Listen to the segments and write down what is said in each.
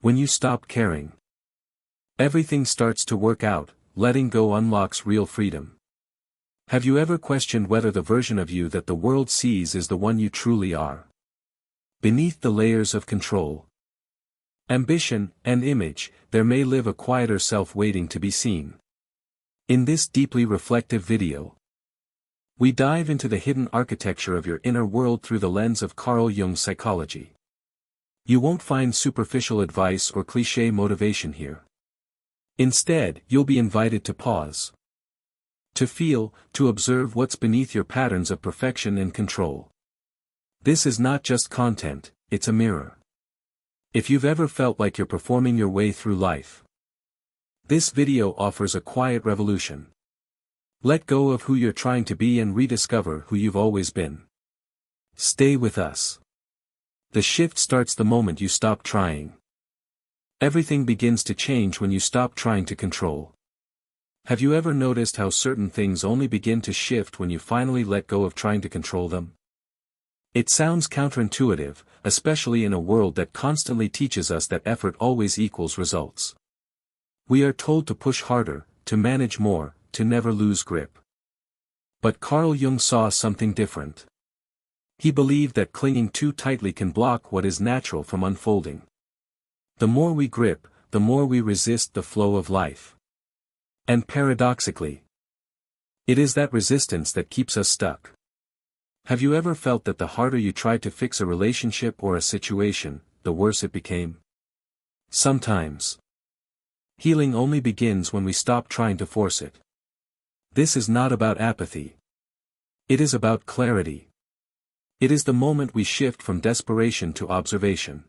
When you stop caring, everything starts to work out. Letting go unlocks real freedom. Have you ever questioned whether the version of you that the world sees is the one you truly are? Beneath the layers of control, ambition, and image, there may live a quieter self waiting to be seen. In this deeply reflective video, we dive into the hidden architecture of your inner world through the lens of Carl Jung's psychology. You won't find superficial advice or cliché motivation here. Instead, you'll be invited to pause, to feel, to observe what's beneath your patterns of perfection and control. This is not just content, it's a mirror. If you've ever felt like you're performing your way through life, this video offers a quiet revolution. Let go of who you're trying to be and rediscover who you've always been. Stay with us. The shift starts the moment you stop trying. Everything begins to change when you stop trying to control. Have you ever noticed how certain things only begin to shift when you finally let go of trying to control them? It sounds counterintuitive, especially in a world that constantly teaches us that effort always equals results. We are told to push harder, to manage more, to never lose grip. But Carl Jung saw something different. He believed that clinging too tightly can block what is natural from unfolding. The more we grip, the more we resist the flow of life. And paradoxically, it is that resistance that keeps us stuck. Have you ever felt that the harder you tried to fix a relationship or a situation, the worse it became? Sometimes, healing only begins when we stop trying to force it. This is not about apathy. It is about clarity. It is the moment we shift from desperation to observation.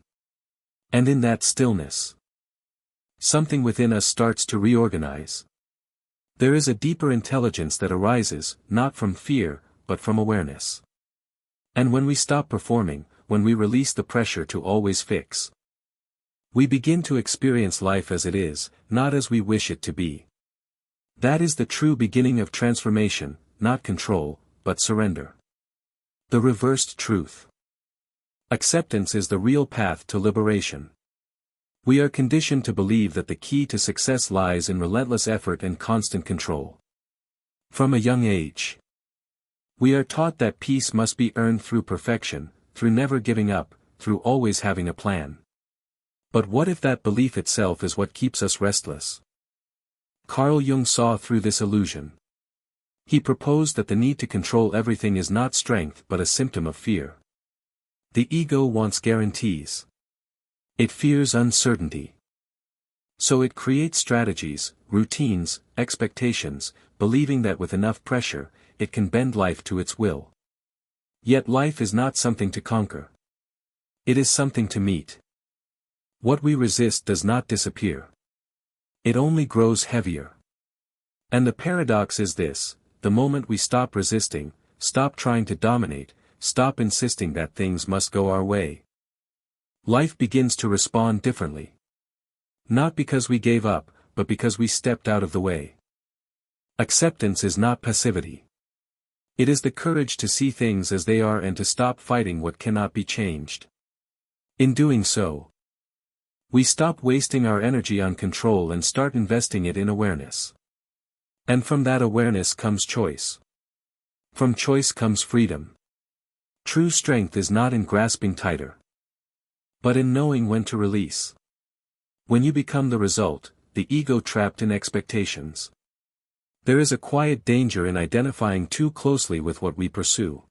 And in that stillness, something within us starts to reorganize. There is a deeper intelligence that arises, not from fear, but from awareness. And when we stop performing, when we release the pressure to always fix, we begin to experience life as it is, not as we wish it to be. That is the true beginning of transformation, not control, but surrender. The reversed truth. Acceptance is the real path to liberation. We are conditioned to believe that the key to success lies in relentless effort and constant control. From a young age, we are taught that peace must be earned through perfection, through never giving up, through always having a plan. But what if that belief itself is what keeps us restless? Carl Jung saw through this illusion. He proposed that the need to control everything is not strength but a symptom of fear. The ego wants guarantees. It fears uncertainty. So it creates strategies, routines, expectations, believing that with enough pressure, it can bend life to its will. Yet life is not something to conquer. It is something to meet. What we resist does not disappear. It only grows heavier. And the paradox is this: the moment we stop resisting, stop trying to dominate, stop insisting that things must go our way, life begins to respond differently. Not because we gave up, but because we stepped out of the way. Acceptance is not passivity. It is the courage to see things as they are and to stop fighting what cannot be changed. In doing so, we stop wasting our energy on control and start investing it in awareness. And from that awareness comes choice. From choice comes freedom. True strength is not in grasping tighter, but in knowing when to release. When you become the result, the ego trapped in expectations. There is a quiet danger in identifying too closely with what we pursue.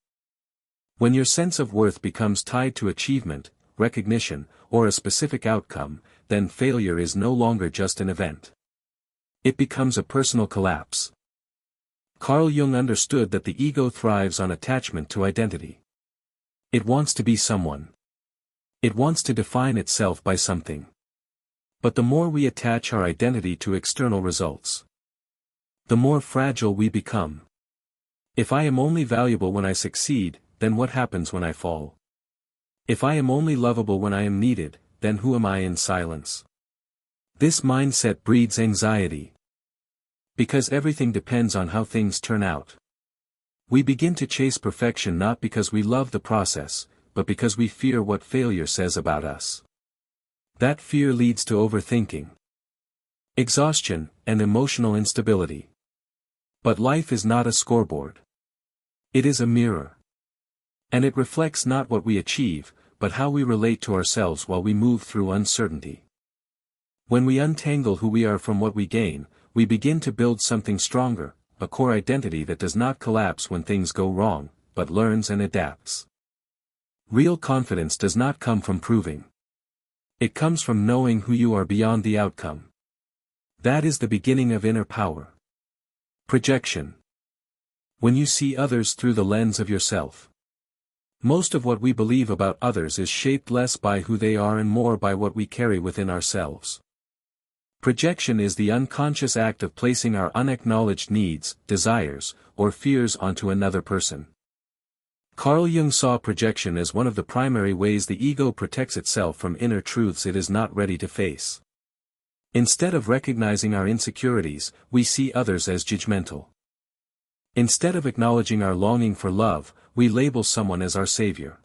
When your sense of worth becomes tied to achievement, recognition, or a specific outcome, then failure is no longer just an event. It becomes a personal collapse. Carl Jung understood that the ego thrives on attachment to identity. It wants to be someone. It wants to define itself by something. But the more we attach our identity to external results, the more fragile we become. If I am only valuable when I succeed, then what happens when I fall? If I am only lovable when I am needed, then who am I in silence? This mindset breeds anxiety. Because everything depends on how things turn out. We begin to chase perfection not because we love the process, but because we fear what failure says about us. That fear leads to overthinking, exhaustion, and emotional instability. But life is not a scoreboard. It is a mirror. And it reflects not what we achieve, but how we relate to ourselves while we move through uncertainty. When we untangle who we are from what we gain, we begin to build something stronger, a core identity that does not collapse when things go wrong, but learns and adapts. Real confidence does not come from proving. It comes from knowing who you are beyond the outcome. That is the beginning of inner power. Projection. When you see others through the lens of yourself. Most of what we believe about others is shaped less by who they are and more by what we carry within ourselves. Projection is the unconscious act of placing our unacknowledged needs, desires, or fears onto another person. Carl Jung saw projection as one of the primary ways the ego protects itself from inner truths it is not ready to face. Instead of recognizing our insecurities, we see others as judgmental. Instead of acknowledging our longing for love, we label someone as our savior.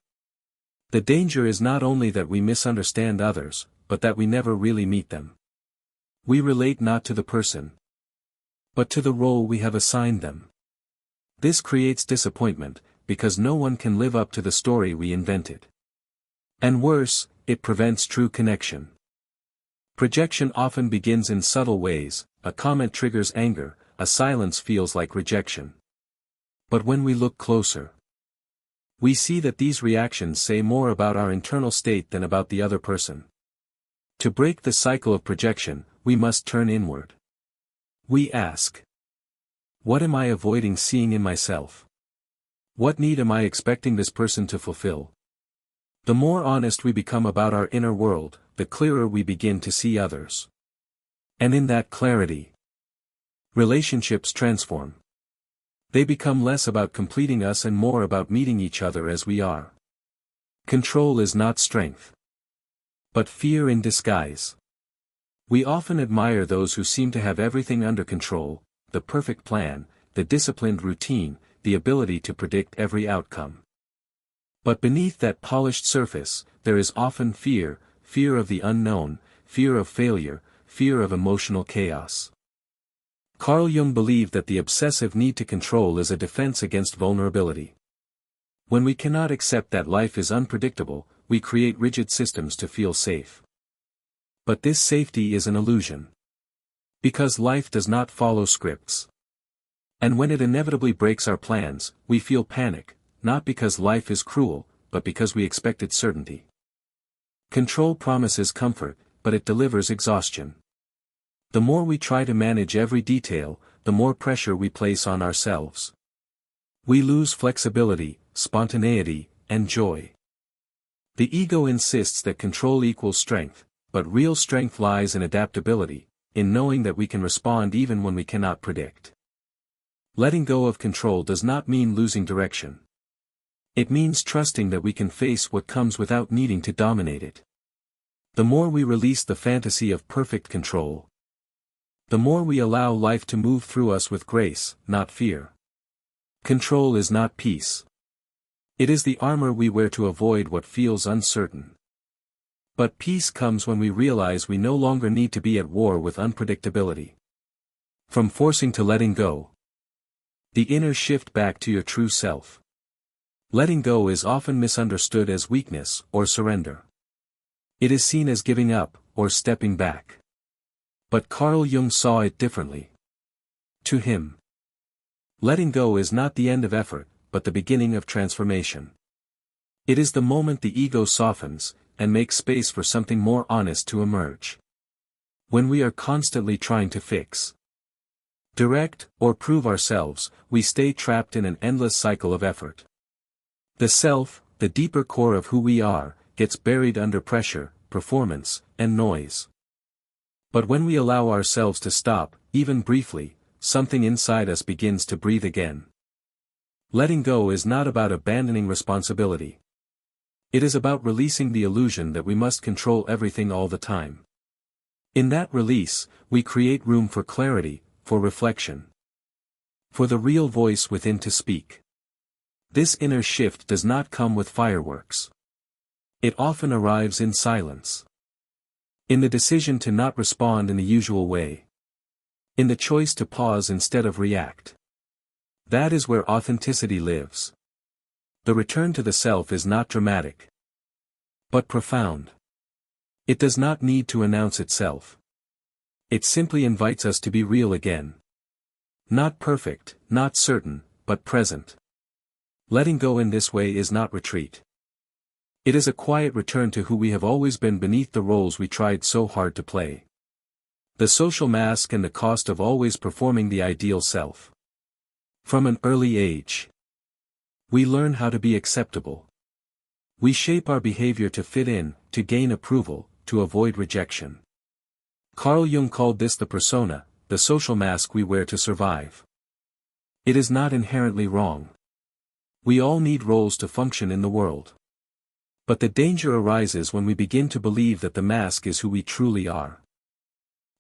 The danger is not only that we misunderstand others, but that we never really meet them. We relate not to the person, but to the role we have assigned them. This creates disappointment, because no one can live up to the story we invented. And worse, it prevents true connection. Projection often begins in subtle ways. A comment triggers anger, a silence feels like rejection. But when we look closer, we see that these reactions say more about our internal state than about the other person. To break the cycle of projection, we must turn inward. We ask, what am I avoiding seeing in myself? What need am I expecting this person to fulfill? The more honest we become about our inner world, the clearer we begin to see others. And in that clarity, relationships transform. They become less about completing us and more about meeting each other as we are. Control is not strength, but fear in disguise. We often admire those who seem to have everything under control, the perfect plan, the disciplined routine, the ability to predict every outcome. But beneath that polished surface, there is often fear, fear of the unknown, fear of failure, fear of emotional chaos. Carl Jung believed that the obsessive need to control is a defense against vulnerability. When we cannot accept that life is unpredictable, we create rigid systems to feel safe. But this safety is an illusion. Because life does not follow scripts. And when it inevitably breaks our plans, we feel panic, not because life is cruel, but because we expected certainty. Control promises comfort, but it delivers exhaustion. The more we try to manage every detail, the more pressure we place on ourselves. We lose flexibility, spontaneity, and joy. The ego insists that control equals strength, but real strength lies in adaptability, in knowing that we can respond even when we cannot predict. Letting go of control does not mean losing direction. It means trusting that we can face what comes without needing to dominate it. The more we release the fantasy of perfect control, the more we allow life to move through us with grace, not fear. Control is not peace. It is the armor we wear to avoid what feels uncertain. But peace comes when we realize we no longer need to be at war with unpredictability. From forcing to letting go. The inner shift back to your true self. Letting go is often misunderstood as weakness or surrender. It is seen as giving up, or stepping back. But Carl Jung saw it differently. To him, letting go is not the end of effort, but the beginning of transformation. It is the moment the ego softens, and makes space for something more honest to emerge. When we are constantly trying to fix, direct, or prove ourselves, we stay trapped in an endless cycle of effort. The self, the deeper core of who we are, gets buried under pressure, performance, and noise. But when we allow ourselves to stop, even briefly, something inside us begins to breathe again. Letting go is not about abandoning responsibility. It is about releasing the illusion that we must control everything all the time. In that release, we create room for clarity, for reflection, for the real voice within to speak. This inner shift does not come with fireworks. It often arrives in silence. In the decision to not respond in the usual way. In the choice to pause instead of react. That is where authenticity lives. The return to the self is not dramatic, but profound. It does not need to announce itself. It simply invites us to be real again. Not perfect, not certain, but present. Letting go in this way is not retreat. It is a quiet return to who we have always been beneath the roles we tried so hard to play. The social mask and the cost of always performing the ideal self. From an early age, we learn how to be acceptable. We shape our behavior to fit in, to gain approval, to avoid rejection. Carl Jung called this the persona, the social mask we wear to survive. It is not inherently wrong. We all need roles to function in the world. But the danger arises when we begin to believe that the mask is who we truly are.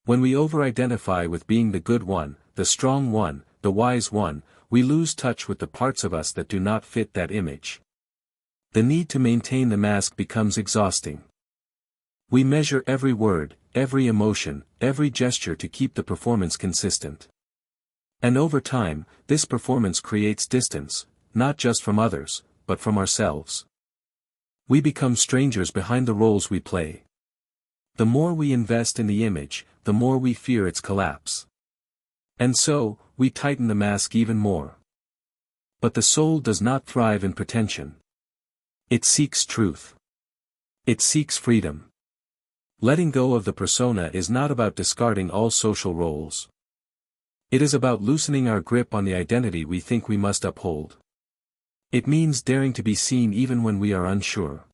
When we over-identify with being the good one, the strong one, the wise one, we lose touch with the parts of us that do not fit that image. The need to maintain the mask becomes exhausting. We measure every word, every emotion, every gesture to keep the performance consistent. And over time, this performance creates distance, not just from others, but from ourselves. We become strangers behind the roles we play. The more we invest in the image, the more we fear its collapse. And so, we tighten the mask even more. But the soul does not thrive in pretension. It seeks truth. It seeks freedom. Letting go of the persona is not about discarding all social roles. It is about loosening our grip on the identity we think we must uphold. It means daring to be seen even when we are unsure.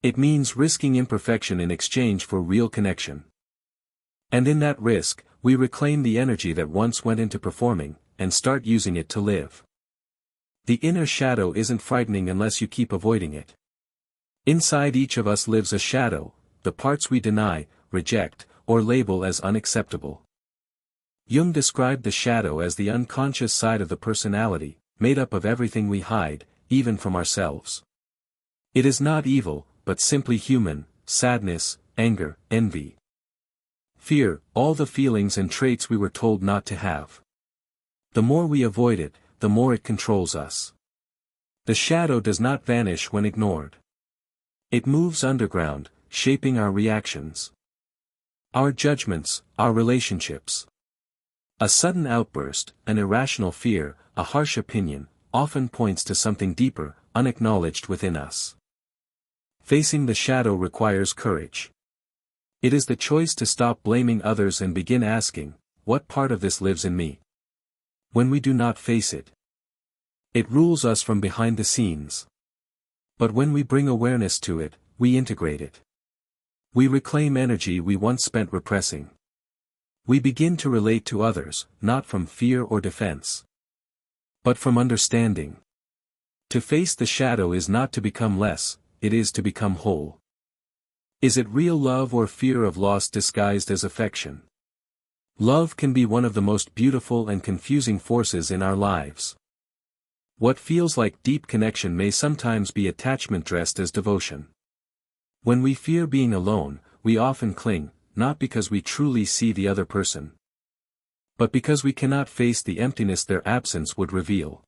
It means risking imperfection in exchange for real connection. And in that risk, we reclaim the energy that once went into performing, and start using it to live. The inner shadow isn't frightening unless you keep avoiding it. Inside each of us lives a shadow, the parts we deny, reject, or label as unacceptable. Jung described the shadow as the unconscious side of the personality, made up of everything we hide, even from ourselves. It is not evil, but simply human: sadness, anger, envy, fear, all the feelings and traits we were told not to have. The more we avoid it, the more it controls us. The shadow does not vanish when ignored. It moves underground, shaping our reactions, our judgments, our relationships. A sudden outburst, an irrational fear, a harsh opinion, often points to something deeper, unacknowledged within us. Facing the shadow requires courage. It is the choice to stop blaming others and begin asking, what part of this lives in me? When we do not face it, it rules us from behind the scenes. But when we bring awareness to it, we integrate it. We reclaim energy we once spent repressing. We begin to relate to others, not from fear or defense, but from understanding. To face the shadow is not to become less, it is to become whole. Is it real love or fear of loss disguised as affection? Love can be one of the most beautiful and confusing forces in our lives. What feels like deep connection may sometimes be attachment dressed as devotion. When we fear being alone, we often cling, not because we truly see the other person, but because we cannot face the emptiness their absence would reveal.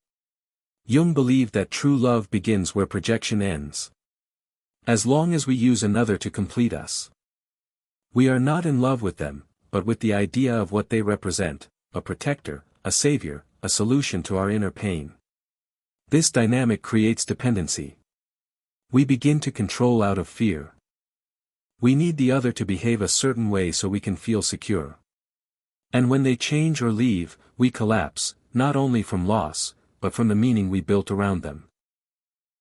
Jung believed that true love begins where projection ends. As long as we use another to complete us, we are not in love with them, but with the idea of what they represent: a protector, a savior, a solution to our inner pain. This dynamic creates dependency. We begin to control out of fear. We need the other to behave a certain way so we can feel secure. And when they change or leave, we collapse, not only from loss, but from the meaning we built around them.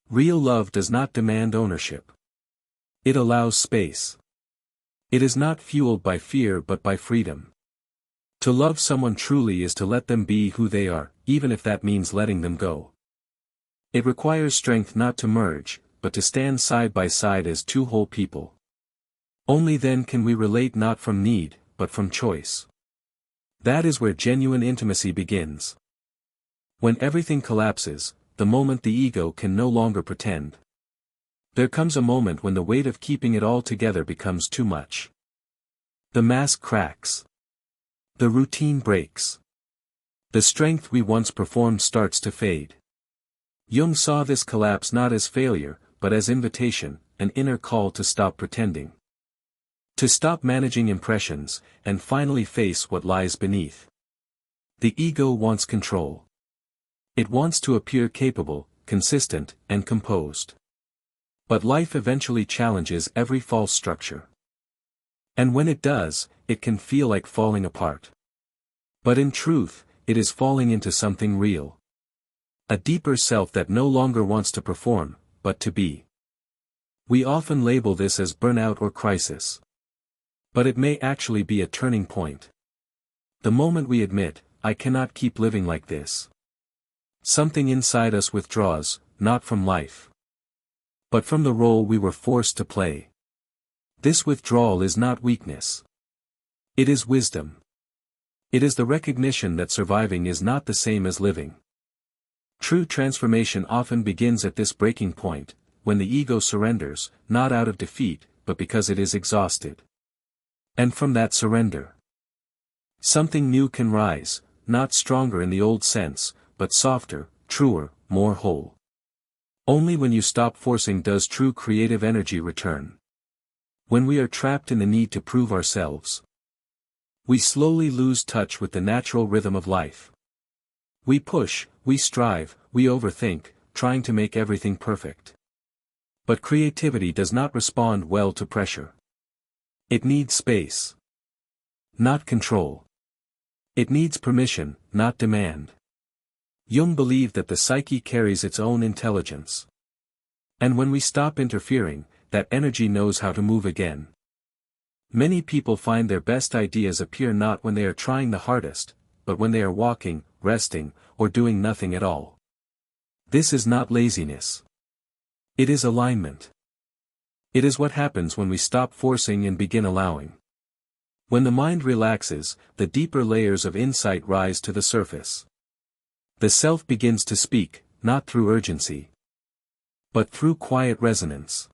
Real love does not demand ownership. It allows space. It is not fueled by fear but by freedom. To love someone truly is to let them be who they are, even if that means letting them go. It requires strength not to merge, but to stand side by side as two whole people. Only then can we relate not from need, but from choice. That is where genuine intimacy begins. When everything collapses, the moment the ego can no longer pretend. There comes a moment when the weight of keeping it all together becomes too much. The mask cracks. The routine breaks. The strength we once performed starts to fade. Jung saw this collapse not as failure, but as invitation, an inner call to stop pretending. To stop managing impressions, and finally face what lies beneath. The ego wants control. It wants to appear capable, consistent, and composed. But life eventually challenges every false structure. And when it does, it can feel like falling apart. But in truth, it is falling into something real. A deeper self that no longer wants to perform, but to be. We often label this as burnout or crisis. But it may actually be a turning point. The moment we admit, I cannot keep living like this. Something inside us withdraws, not from life, but from the role we were forced to play. This withdrawal is not weakness. It is wisdom. It is the recognition that surviving is not the same as living. True transformation often begins at this breaking point, when the ego surrenders, not out of defeat, but because it is exhausted. And from that surrender, something new can rise, not stronger in the old sense, but softer, truer, more whole. Only when you stop forcing does true creative energy return. When we are trapped in the need to prove ourselves, we slowly lose touch with the natural rhythm of life. We push, we strive, we overthink, trying to make everything perfect. But creativity does not respond well to pressure. It needs space, not control. It needs permission, not demand. Jung believed that the psyche carries its own intelligence. And when we stop interfering, that energy knows how to move again. Many people find their best ideas appear not when they are trying the hardest, but when they are walking, resting, or doing nothing at all. This is not laziness. It is alignment. It is what happens when we stop forcing and begin allowing. When the mind relaxes, the deeper layers of insight rise to the surface. The self begins to speak, not through urgency, but through quiet resonance.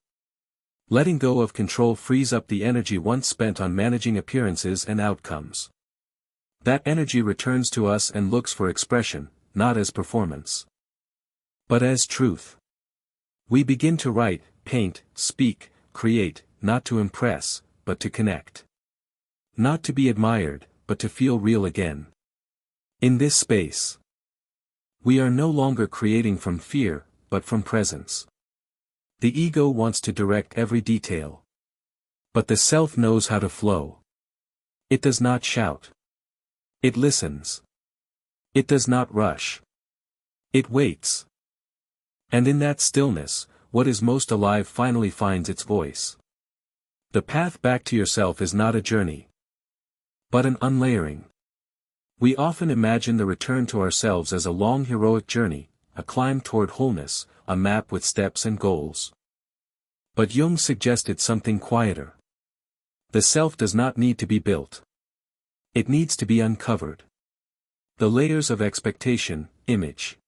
Letting go of control frees up the energy once spent on managing appearances and outcomes. That energy returns to us and looks for expression, not as performance, but as truth. We begin to write, paint, speak, create, not to impress, but to connect. Not to be admired, but to feel real again. In this space, we are no longer creating from fear, but from presence. The ego wants to direct every detail. But the self knows how to flow. It does not shout. It listens. It does not rush. It waits. And in that stillness, what is most alive finally finds its voice. The path back to yourself is not a journey, but an unlayering. We often imagine the return to ourselves as a long heroic journey, a climb toward wholeness, a map with steps and goals. But Jung suggested something quieter. The self does not need to be built. It needs to be uncovered. The layers of expectation, image,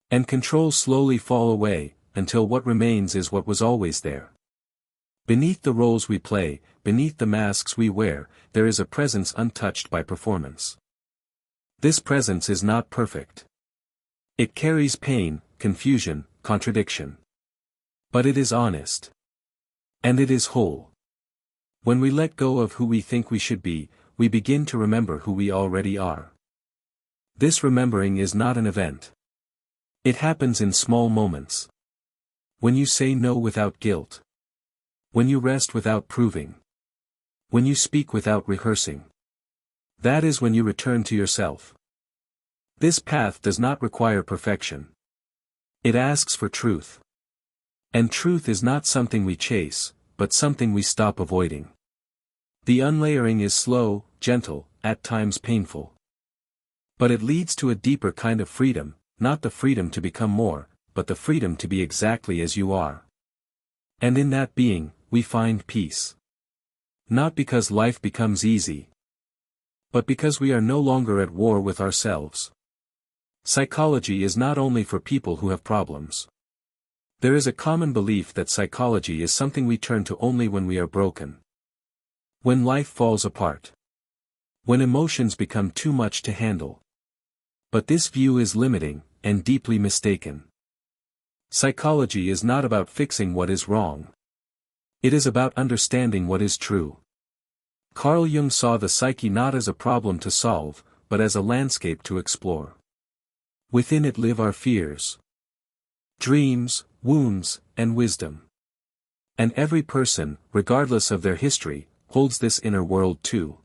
and control slowly fall away, until what remains is what was always there. Beneath the roles we play, beneath the masks we wear, there is a presence untouched by performance. This presence is not perfect. It carries pain, confusion, contradiction. But it is honest. And it is whole. When we let go of who we think we should be, we begin to remember who we already are. This remembering is not an event. It happens in small moments. When you say no without guilt. When you rest without proving. When you speak without rehearsing. That is when you return to yourself. This path does not require perfection. It asks for truth. And truth is not something we chase, but something we stop avoiding. The unlayering is slow, gentle, at times painful. But it leads to a deeper kind of freedom, not the freedom to become more, but the freedom to be exactly as you are. And in that being, we find peace. Not because life becomes easy, but because we are no longer at war with ourselves. Psychology is not only for people who have problems. There is a common belief that psychology is something we turn to only when we are broken. When life falls apart. When emotions become too much to handle. But this view is limiting, and deeply mistaken. Psychology is not about fixing what is wrong. It is about understanding what is true. Carl Jung saw the psyche not as a problem to solve, but as a landscape to explore. Within it live our fears, dreams, wounds, and wisdom. And every person, regardless of their history, holds this inner world too.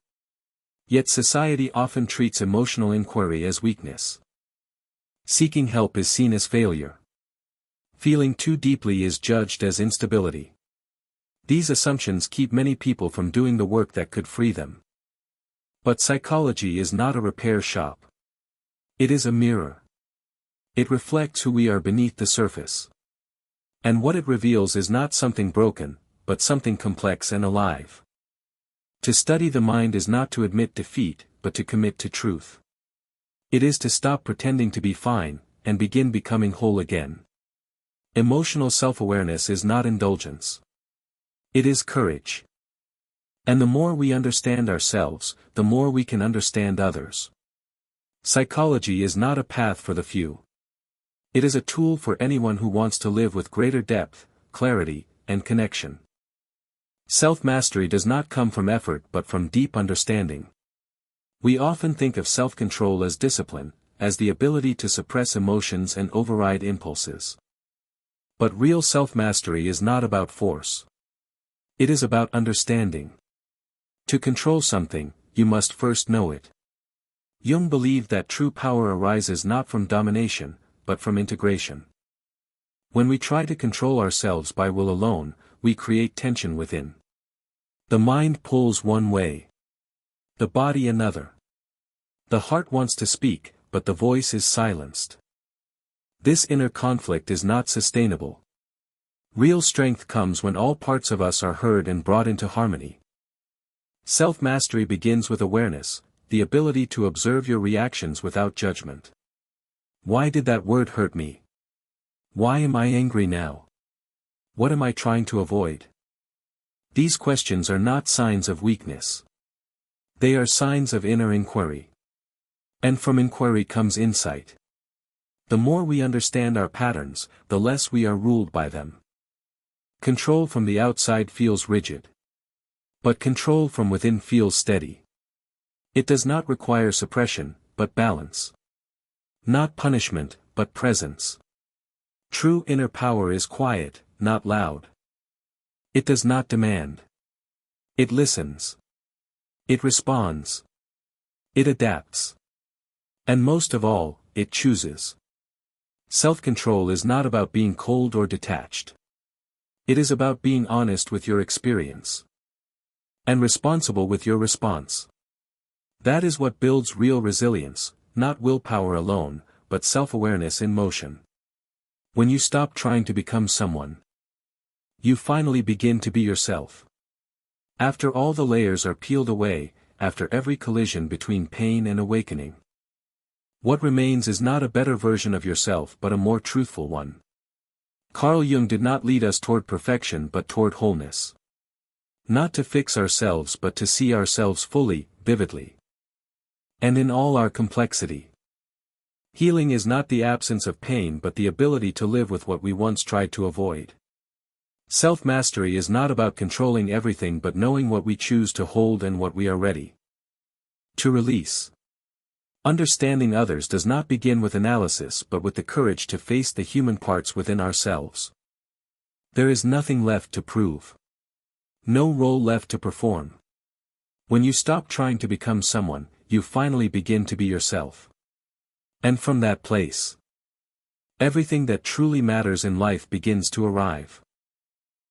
Yet society often treats emotional inquiry as weakness. Seeking help is seen as failure. Feeling too deeply is judged as instability. These assumptions keep many people from doing the work that could free them. But psychology is not a repair shop. It is a mirror. It reflects who we are beneath the surface. And what it reveals is not something broken, but something complex and alive. To study the mind is not to admit defeat, but to commit to truth. It is to stop pretending to be fine, and begin becoming whole again. Emotional self-awareness is not indulgence. It is courage. And the more we understand ourselves, the more we can understand others. Psychology is not a path for the few. It is a tool for anyone who wants to live with greater depth, clarity, and connection. Self-mastery does not come from effort but from deep understanding. We often think of self-control as discipline, as the ability to suppress emotions and override impulses. But real self-mastery is not about force. It is about understanding. To control something, you must first know it. Jung believed that true power arises not from domination, but from integration. When we try to control ourselves by will alone, we create tension within. The mind pulls one way. The body another. The heart wants to speak, but the voice is silenced. This inner conflict is not sustainable. Real strength comes when all parts of us are heard and brought into harmony. Self-mastery begins with awareness, the ability to observe your reactions without judgment. Why did that word hurt me? Why am I angry now? What am I trying to avoid? These questions are not signs of weakness. They are signs of inner inquiry. And from inquiry comes insight. The more we understand our patterns, the less we are ruled by them. Control from the outside feels rigid. But control from within feels steady. It does not require suppression, but balance. Not punishment, but presence. True inner power is quiet, not loud. It does not demand. It listens. It responds. It adapts. And most of all, it chooses. Self-control is not about being cold or detached. It is about being honest with your experience. And responsible with your response. That is what builds real resilience, not willpower alone, but self-awareness in motion. When you stop trying to become someone, you finally begin to be yourself. After all the layers are peeled away, after every collision between pain and awakening, what remains is not a better version of yourself but a more truthful one. Carl Jung did not lead us toward perfection but toward wholeness. Not to fix ourselves but to see ourselves fully, vividly. And in all our complexity. Healing is not the absence of pain but the ability to live with what we once tried to avoid. Self-mastery is not about controlling everything but knowing what we choose to hold and what we are ready to release. Understanding others does not begin with analysis but with the courage to face the human parts within ourselves. There is nothing left to prove. No role left to perform. When you stop trying to become someone, you finally begin to be yourself. And from that place, everything that truly matters in life begins to arrive.